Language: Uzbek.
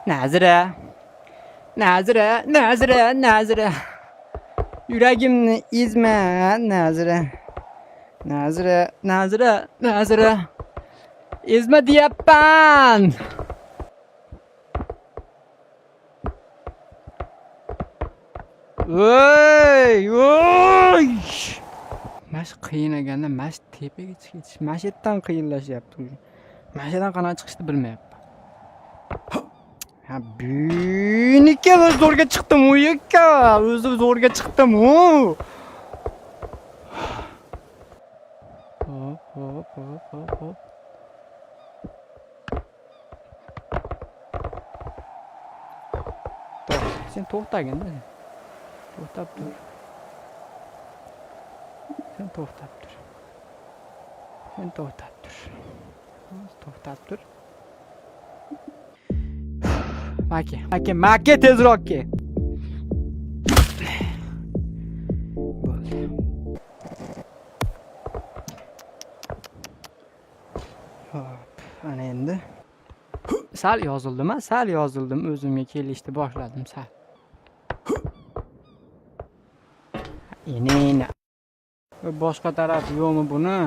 Nazira. Nazira, Nazira, Nazira. Yüreğimni izme Nazira. Nazira, Nazira, Nazira. Ezme deyapman. Voy, voy. Mash qiynaganda mash tepaga chiqish, mashitdan qiyinlashyapti. Mashinadan qanaqa chiqishni bilmayapman. Ha, buniki zo'rga chiqdim u yakka. O'zi zo'rga chiqdim u. Hop. Sen to'xtagin. To'xtab tur. Sen to'xtab tur. To'xtab tur. Maka tezroq ke. Bo'ldi. Hop, ana endi. Sal yozildim, o'zimga kelishni boshladim sal. Enena. Boshqa taraf yo'qmi buni?